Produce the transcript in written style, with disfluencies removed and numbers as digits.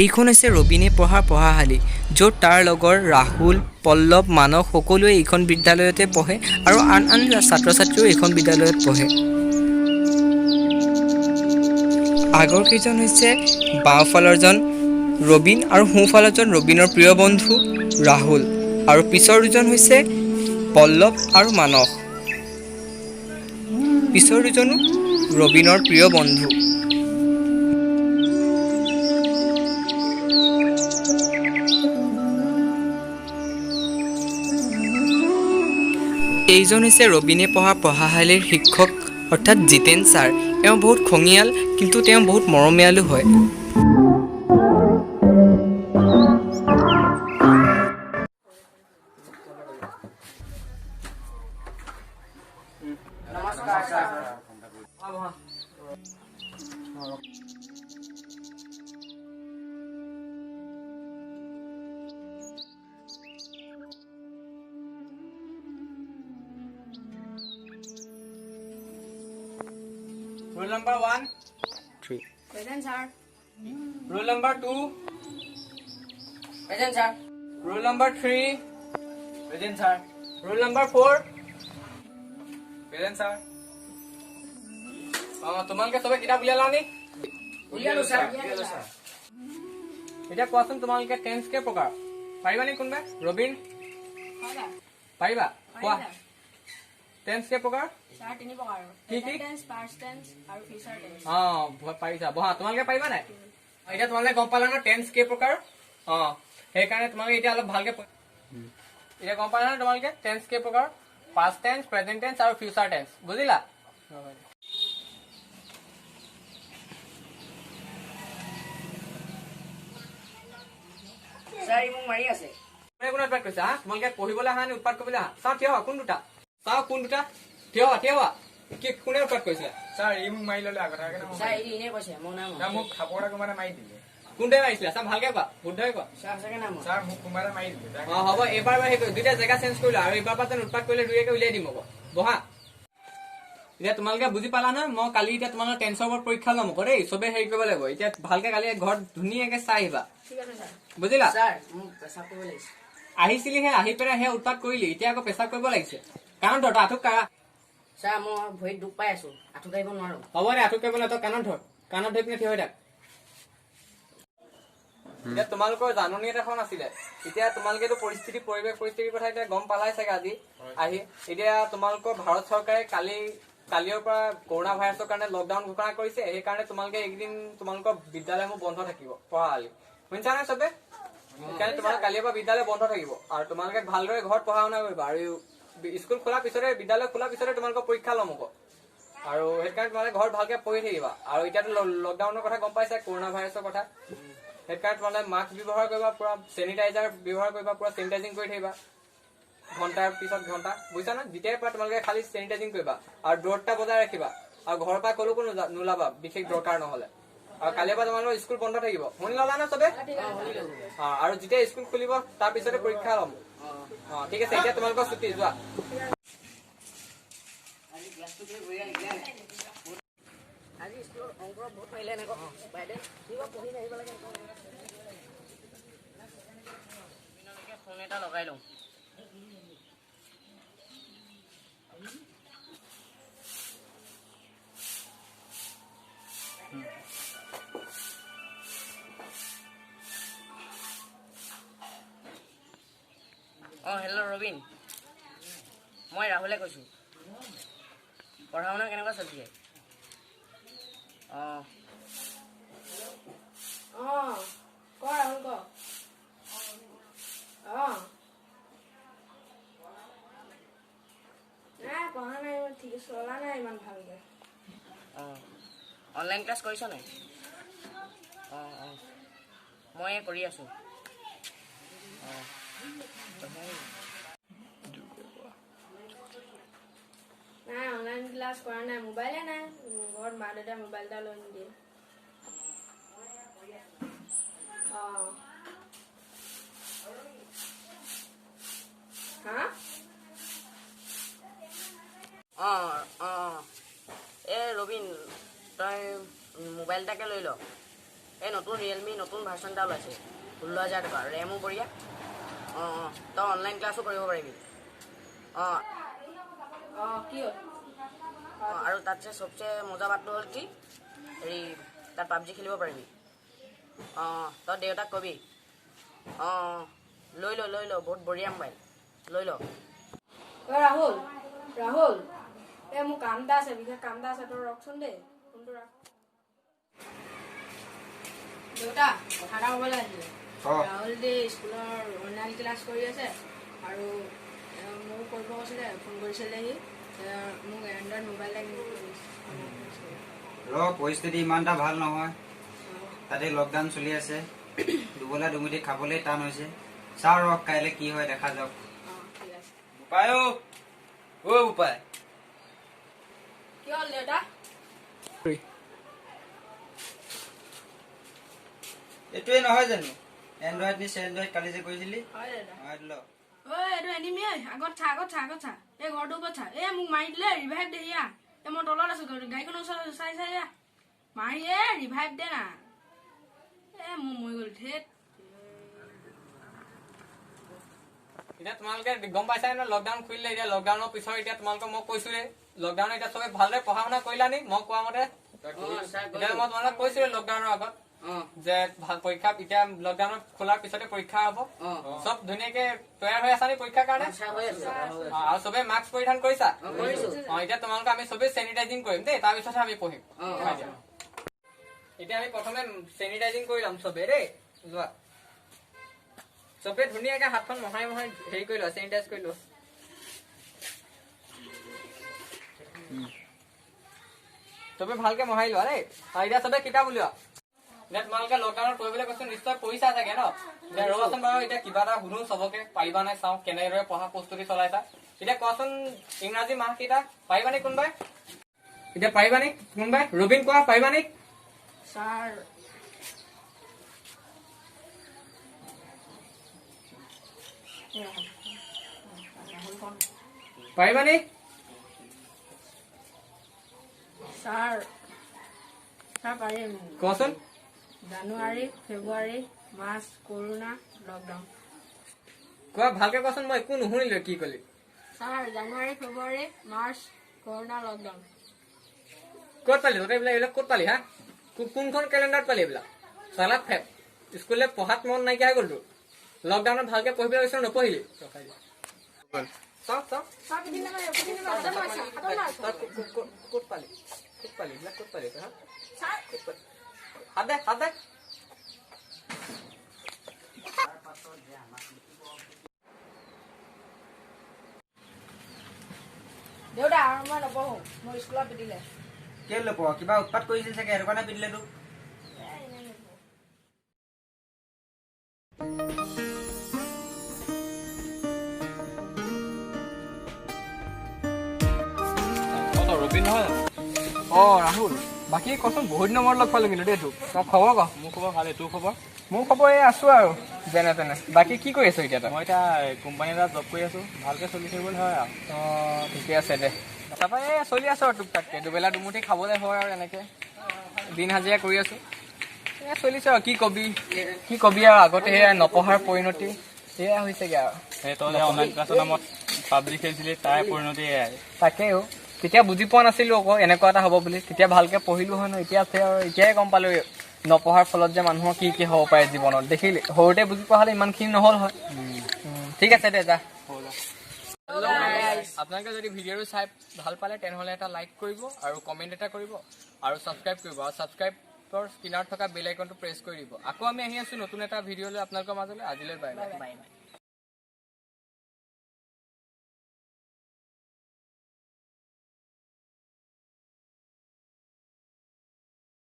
এইখন হৈছে ৰবিনে পঢ়া পঢ়াশালী, য'ত তাৰ লগৰ ৰাহুল, পল্লৱ, মানস সকলোৱে এইখন বিদ্যালয়তে পঢ়ে আৰু আন আন ছাত্ৰ ছাত্ৰীও এইখন বিদ্যালয়ত পঢ়ে। আগৰ কেইজন হৈছে বাওঁফালৰজন ৰবিন আৰু সোঁফালৰজন ৰবিনৰ প্ৰিয় বন্ধু ৰাহুল, আৰু পিছৰ দুজন হৈছে পল্লৱ আৰু মানস। পিছৰ দুজনো ৰবিনৰ প্ৰিয় বন্ধু। এইজন হৈছে ৰবিনে পঢ়া পঢ়াশালীৰ শিক্ষক অৰ্থাৎ জিতেন ছাৰ। তেওঁ বহুত খঙিয়াল, কিন্তু তেওঁ বহুত মৰমীয়ালো হয়। Rule number 1, 3. Present, sir. Rule number 2, Present, sir. rule number 3, Present, sir. rule number 4. Present, sir. তোমালোকে চবে কিতাপ উলিয়ালা নি? উলিয়ালো, sir. এতিয়া কোৱাচোন তোমালোকে টেন্স কেই প্ৰকাৰ? পাৰিবা নি কোনোবাই? ৰবিন পাৰিবা? কোৱা টেন্স কেই প্ৰকাৰ? Sir, তিনি প্ৰকাৰ। কি কি? Present tense, past tense, আৰু future tense. পাৰিছা। বহা, তোমালোকে পাৰিবা নাই? এতিয়া তোমালোকে গম পালা ন টেন্স কেই প্ৰকাৰ? সেইকাৰণে তোমালোকে এতিয়া অলপ ভালকে এতিয়া গম পালা ন তোমালোকে টেন্স কেই প্ৰকাৰ? পাষ্ট টেন্স, প্ৰেজেন্ট টেন্স আৰু ফিউচাৰ টেন্স। বুজিলা? Sir, ই মোক মাৰি আছে। কোনে কোনে উৎপাত কৰিছে? তোমালোকে পঢ়িবলৈ আহা নে উৎপাত কৰিবলৈ আহা? চাওঁ থিয় হোৱা, কোন দুটা? চাওঁ কোন দুটা? থিয় হোৱা, থিয় হোৱা। কি কোনে উৎপাত কৰিছিলে? Sir, ই মোক মাৰি ল'লে আগতে Sir, ই এনেই কৈছে, মোৰ নাম Sir, মোক খাপৰ কোনোবাৰে মাৰি দিলে। কোনটোৱে মাৰিছিলে? চাওঁ ভালকে কোৱা, শুদ্ধই কোৱা। Sir, সঁচাকে নাম Sir, মোক কোনোবাৰে মাৰি দিলে। হ'ব, এইবাৰ দুইটা জেগা চেঞ্জ কৰিলো আৰু এইবাৰ পৰা যেন উৎপাত কৰিলে দুইকে উলিয়াই দিম আকৌ। বহা। এতিয়া তোমালোকে বুজি পালা নহয়? মই কালি এতিয়া তোমালোকৰ টেন্সৰ ওপৰত পৰীক্ষা ল'ম আকৌ দেই। চবে হেৰি কৰিব লাগিব। এতিয়া ভালকে কালি ঘৰত ধুনীয়াকে চাই আহিবা। ঠিক আছে, sir. বুজিলা? Sir, মোক পেচাব কৰিব লাগিছে। আহিছিলিহে, আহি পেলাই সেই উৎপাত কৰিলি, এতিয়া আকৌ পেচাব কৰিব লাগিছে। কাৰণ ধৰ আঁঠুক কাঢ়া। Sir, মই ভৰিত দুখ পাই আছো, আঁঠু কাঢ়িব নোৱাৰো। হ'ব দে, আঁঠুক কৰিব তই কাণত ধৰ। কাণত ধৰি পিনে থিয় হৈ থাক। এতিয়া তোমালোকৰ জাননী এটা এখন আছিলে। এতিয়া তোমালোকেতো পৰিস্থিতিৰ কথা এতিয়া গম পালাই চাগে আজি আহি। এতিয়া তোমালোকৰ ভাৰত চৰকাৰে কালিৰ পৰা কৰোণা ভাইৰাছৰ কাৰণে লকডাউন ঘোষণা কৰিছে। সেইকাৰণে তোমালোকে এইকেইদিন তোমালোকৰ বিদ্যালয়সমূহ বন্ধ থাকিব পঢ়াশালী। শুনিছা নে চবে? সেইকাৰণে তোমালোকে কালিৰ পৰা বিদ্যালয় বন্ধ থাকিব আৰু তোমালোকে ভালদৰে ঘৰত পঢ়া শুনা কৰিবা। আৰু স্কুল খোলাৰ পিছতে, বিদ্যালয় খোলাৰ পিছতে তোমালোকৰ পৰীক্ষা ল'ম আকৌ। আৰু সেইকাৰণে তোমালোকে ঘৰত ভালকে পঢ়ি থাকিবা। আৰু এতিয়াতো লকডাউনৰ কথা গম পাইছা, কৰোণা ভাইৰাছৰ কথা। সেইকাৰণে তোমালোকে মাস্ক ব্যৱহাৰ কৰিবা, পুৰা চেনিটাইজাৰ ব্যৱহাৰ কৰিবা, পুৰা চেনিটাইজিং কৰি থাকিবা ঘণ্টাৰ পিছত ঘণ্টা। বুজিছা না? যেতিয়াৰ পৰা তোমালোকে খালি চেনিটাইজিং কৰিবা আৰু দূৰত্ব বজাই ৰাখিবা। আৰু ঘৰৰ পৰা কলৈকো নোলাবা বিশেষ দৰকাৰ নহলে। আৰু কালিৰ পৰা তোমালোকৰ স্কুল বন্ধ থাকিব। শুনি ললা না চবে? আৰু যেতিয়া স্কুল খুলিব তাৰ পিছতে পৰীক্ষা ল'ম। ঠিক আছে, এতিয়া তোমালোকৰ ছুটি যোৱা। আজি স্কুলত অংক বহুত মাৰিলে এনেকৈ বাইদেউ কিবা পঢ়ি আহিব লাগে। ফোন এটা লগাই লওঁ। হেল্ল' ৰবিন, মই ৰাহুলে কৈছোঁ। পঢ়া শুনা কেনেকুৱা চলিছে? ক ৰাহুল ক। নাই পঢ়া নাই, ঠিক চলা নাই ইমান ভালকে। অনলাইন ক্লাছ কৰিছ নাই? মই কৰি আছোঁ। নাই অনলাইন ক্লাছ কৰা নাই, মোবাইলে নাই ঘৰত। মা দেউতাই মোবাইল এটা লৈ নিদিয়ে। ৰবিন, তই মোবাইল এটাকে লৈ ল। এই নতুন ৰিয়েলমি নতুন ভাৰ্চন এটা ওলাইছে 16,000 টকা ৰেমো বঢ়িয়া তই অনলাইন ক্লাছো কৰিব পাৰিবি কি হ'ল আৰু তাত যে চবচে মজা বাতটো হ'ল কি হেৰি তাত পাবজি খেলিব পাৰিবি তই দেউতাক কবি লৈ ল বহুত বঢ়িয়া মোবাইল লৈ ল ৰাহুল মোৰ কাম এটা আছে বিশেষ কাম এটা আছে তই ৰখচোন দেই ফোনটো ৰাখ দেউতা কথা এটা ক'ব লাগিছিলে ৰাহুল দেই স্কুলৰ অনলাইন ক্লাছ কৰি আছে আৰু মোক কৰিব কৈছিলে ফোন কৰিছিলে সি মোক এণ্ড্ৰইড মোবাইল লাগিব পৰিস্থিতি ইমান এটা ভাল নহয় তাতে লকডাউন চলি আছে দুবেলা দুমুঠি খাবলৈ টান হৈছে চাওঁ ৰখ কাইলৈ কি হয় দেখা যাওক ঠিক আছে উপায় উপায় কি হ'ল দেউতা এইটোৱে নহয় জানো এণ্ড্ৰইড নিছে এণ্ড্ৰইড কালি যে কৈছিলি হয় দেউতা ল এইটো এনিমি আগত চা এই ঘৰটোৰ ওপৰত চা মোক মাৰি দিলে ৰিভাইভ দে ইয়া মই তলত আছো গাড়ীখনৰ ওচৰত চাই মাৰি ৰিভাইভ দে না মোৰ মৰি গ'ল ধেত এতিয়া তোমালোকে গম পাইছা ন লকডাউন খুলিলে এতিয়া লকডাউনৰ পিছত এতিয়া তোমালোকক মই কৈছোৱে লকডাউন এতিয়া চবে ভালদৰে পঢ়া শুনা কৰিলা নি মই কোৱা মতে এতিয়া মই তোমালোকক কৈছোৱে লকডাউনৰ আগত যে পৰীক্ষা এতিয়া লকডাউন খোলাৰ পিছতে পৰীক্ষা হব চব ধুনীয়াকে তৈয়াৰ হৈ আছা নি পৰীক্ষাৰ কাৰণে আৰু চবে মাস্ক পৰিধান কৰিছা এতিয়া তোমালোকে আমি চবেই চেনিটাইজিং কৰিম দেই তাৰপিছতহে আমি পঢ়িম এতিয়া আমি প্ৰথমে চেনিটাইজিং কৰি ল'ম চবে দেই যোৱা চবে ধুনীয়াকে হাতখন মহাই হেৰি কৰি লোৱা চেনিটাইজ কৰি লোৱা চবে ভালকে মহাই লোৱা দেই আৰু এতিয়া চবে কিতাপ উলিওৱা এতিয়া তোমালোকে লকডাউনত পঢ়িবলৈ কৈছো নিশ্চয় পঢ়িছা চাগে ন ৰবাচোন বাৰু এতিয়া কিবা এটা সুধো চবকে পাৰিবা নাই চাওঁ কেনেদৰে পঢ়া প্ৰস্তুতি চলাইছা এতিয়া কোৱাচোন ইংৰাজী মাহ কেইটা পাৰিবা নি কোনোবাই এতিয়া পাৰিবা নি কোনোবাই ৰবিন কোৱা পাৰিবা নি ছাৰ পাৰিবা নি ছাৰ পাৰিম কোৱাচোন জানুৱাৰী ফেব্ৰুৱাৰী মাৰ্চ কৰোণা লকডাউন কোৱা ভালকে কোৱাচোন মই একো নুশুনিলো কি কলি ছাৰ জানুৱাৰী ফেব্ৰুৱাৰী মাৰ্চ কৰোণা লকডাউন ক'ত পালি তহঁতে এইবিলাক ক'ত পালি হা কোনখন কেলেণ্ডাৰত পালি এইবিলাক চালাত ফেপ স্কুললৈ পঢ়াত মন নাইকিয়া হৈ গ'ল তোৰ লকডাউনত ভালকে পঢ়িবলৈ কৈছিলো নপঢ়িলি ক'ত পালি এইবিলাক ক'ত পালি হাত দে দেউতা আৰু মই নপঢ়ো মোৰ স্কুলত পিটিলে কেলৈ পঢ় কিবা উৎপাত কৰিছিল চাগে সেইটো কাৰণে পিটিলে তোক ৰবিন নহয় ৰাহুল বাকী কচোন বহুত দিনৰ মূৰত লগ পালো কিন্তু দেই তোক তই খবৰ ক মোৰ খবৰ ভালেই তোৰ খবৰ মোৰ খবৰ এই আছো আৰু যেনে তেনে বাকী কি কৰি আছো এতিয়া মই এতিয়া কোম্পানী এটা জব কৰি আছো ভালকে চলি থাকিবলৈ হয় আৰু ঠিকে আছে দে তাৰপৰা এই চলি আছো আৰু তোক তাতকে দুবেলা দুমুঠি খাবলৈ হয় আৰু এনেকে দিন হাজিৰা কৰি আছো চলিছে আৰু কি কবি আৰু আগতে সেয়া নপঢ়াৰ পৰিণতি সেয়া হৈছেগে আৰু সেই তই অনলাইন ক্লাছৰ নামত পাবজি খেলিছিলি তাৰে পৰিণতি এয়াই তাকেও তেতিয়া বুজি পোৱা নাছিলো আকৌ এনেকুৱা এটা হ'ব বুলি তেতিয়া ভালকে পঢ়িলো হয় ন এতিয়া আছে আৰু এতিয়াই গম পালো নপঢ়াৰ ফলত যে মানুহৰ কি কি হ'ব পাৰে জীৱনত দেখিলি সৰুতে বুজি পোৱা হ'লে ইমানখিনি নহ'ল হয় ঠিক আছে দে যা আপোনালোকে যদি ভিডিঅ'টো চাই ভাল পালে তেনেহ'লে এটা লাইক কৰিব আৰু কমেণ্ট এটা কৰিব আৰু ছাবস্ক্ৰাইব কৰিব আৰু ছাবস্ক্ৰাইবৰ কিনাৰত থকা বেল আইকনটো প্ৰেছ কৰি দিব আকৌ আমি আহি আছো নতুন এটা ভিডিঅ' লৈ আপোনালোকৰ মাজলৈ আজিলৈ বাই বাই